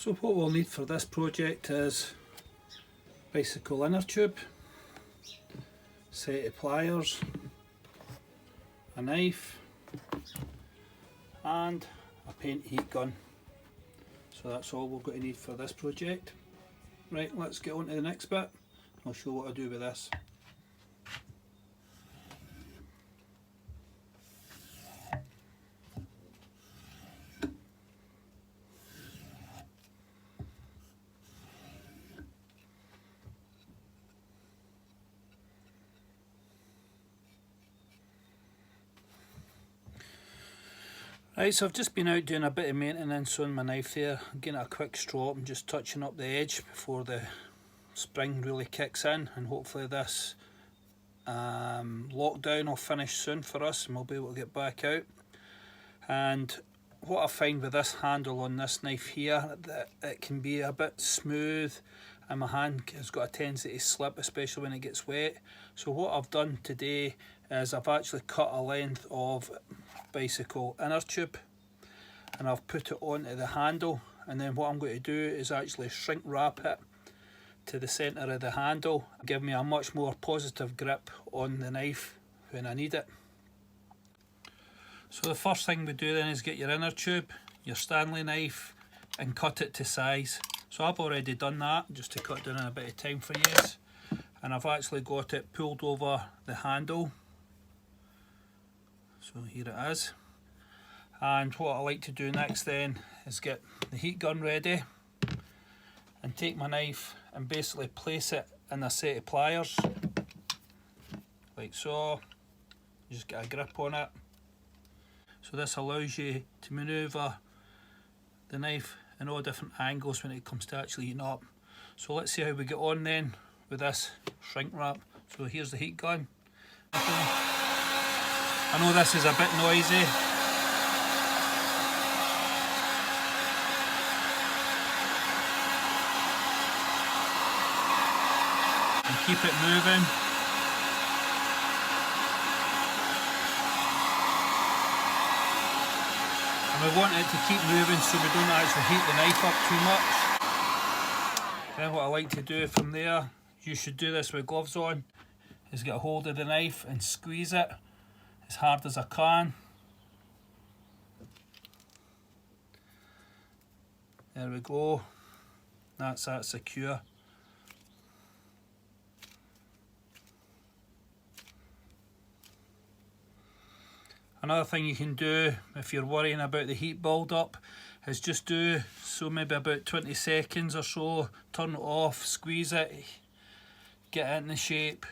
So what we'll need for this project is bicycle inner tube, set of pliers, a knife and a paint heat gun. So that's all we're going to need for this project. Right, let's get on to the next bit. I'll show what I do with this. Right, so I've just been out doing a bit of maintenance on my knife there, getting a quick strop and just touching up the edge before the spring really kicks in, and hopefully this lockdown will finish soon for us and we'll be able to get back out. And what I find with this handle on this knife here, that it can be a bit smooth and my hand has got a tendency to slip, especially when it gets wet. So what I've done today is I've actually cut a length of bicycle inner tube and I've put it onto the handle, and then what I'm going to do is actually shrink wrap it to the centre of the handle, give me a much more positive grip on the knife when I need it. So the first thing we do then is get your inner tube, your Stanley knife, and cut it to size. So I've already done that just to cut down a bit of time for you, and I've actually got it pulled over the handle. So here it is. And what I like to do next then is get the heat gun ready and take my knife and basically place it in a set of pliers like so. You just get a grip on it. So this allows you to manoeuvre the knife in all different angles when it comes to actually heating up. So let's see how we get on then with this shrink wrap. So here's the heat gun. I know this is a bit noisy. And keep it moving. And we want it to keep moving so we don't actually heat the knife up too much. Then what I like to do from there, you should do this with gloves on, is get a hold of the knife and squeeze it as hard as I can. There we go. That's that secure. Another thing you can do if you're worrying about the heat build up is just do so maybe about 20 seconds or so, turn it off, squeeze it, get it in the shape,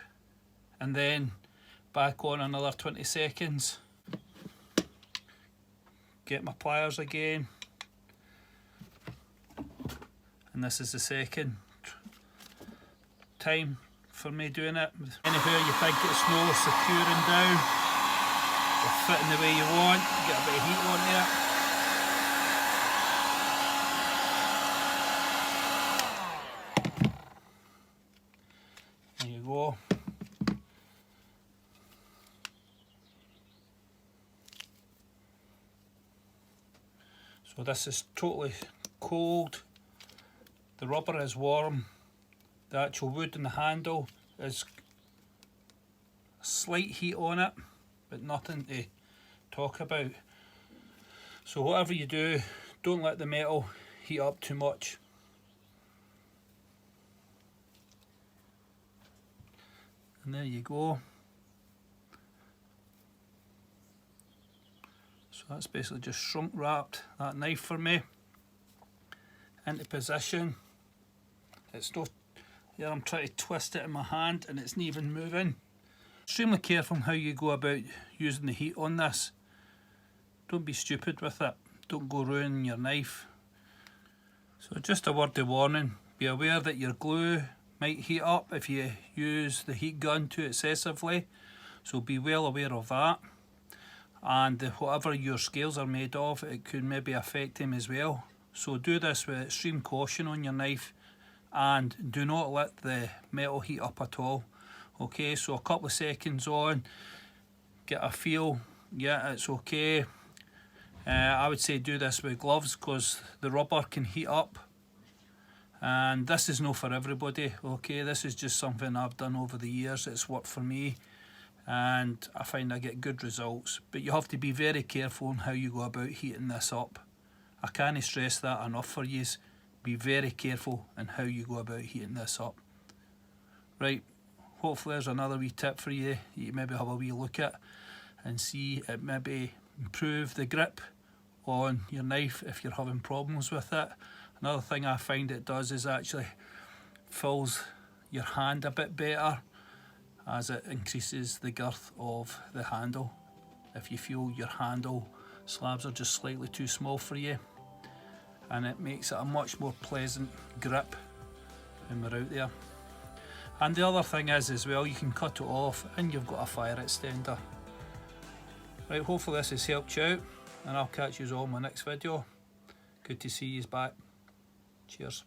and then back on another 20 seconds. Get my pliers again, and this is the second time for me doing it. Anywhere you think it's more securing down or fitting the way you want, get a bit of heat on there. There you go. So this is totally cold, the rubber is warm, the actual wood and the handle is a slight heat on it, but nothing to talk about. So whatever you do, don't let the metal heat up too much. And there you go. So that's basically just shrunk wrapped that knife for me into position. It's not, yeah, I'm trying to twist it in my hand and it's not even moving. Extremely careful how you go about using the heat on this. Don't be stupid with it. Don't go ruining your knife. So just a word of warning, be aware that your glue might heat up if you use the heat gun too excessively. So be well aware of that. And whatever your scales are made of, it could maybe affect them as well. So do this with extreme caution on your knife and do not let the metal heat up at all. Okay, so a couple of seconds on, get a feel, yeah, it's okay. I would say do this with gloves because the rubber can heat up and this is no for everybody. Okay, this is just something I've done over the years. It's worked for me, and I find I get good results. But you have to be very careful on how you go about heating this up. I can't stress that enough for you. Be very careful in how you go about heating this up. Right, hopefully there's another wee tip for you. You can maybe have a wee look at and see it maybe improve the grip on your knife if you're having problems with it. Another thing I find it does is actually fills your hand a bit better, as it increases the girth of the handle. If you feel your handle slabs are just slightly too small for you, and it makes it a much more pleasant grip when we're out there. And the other thing is as well, you can cut it off and you've got a fire extender. Right, hopefully this has helped you out, and I'll catch you all in my next video. Good to see you back. Cheers.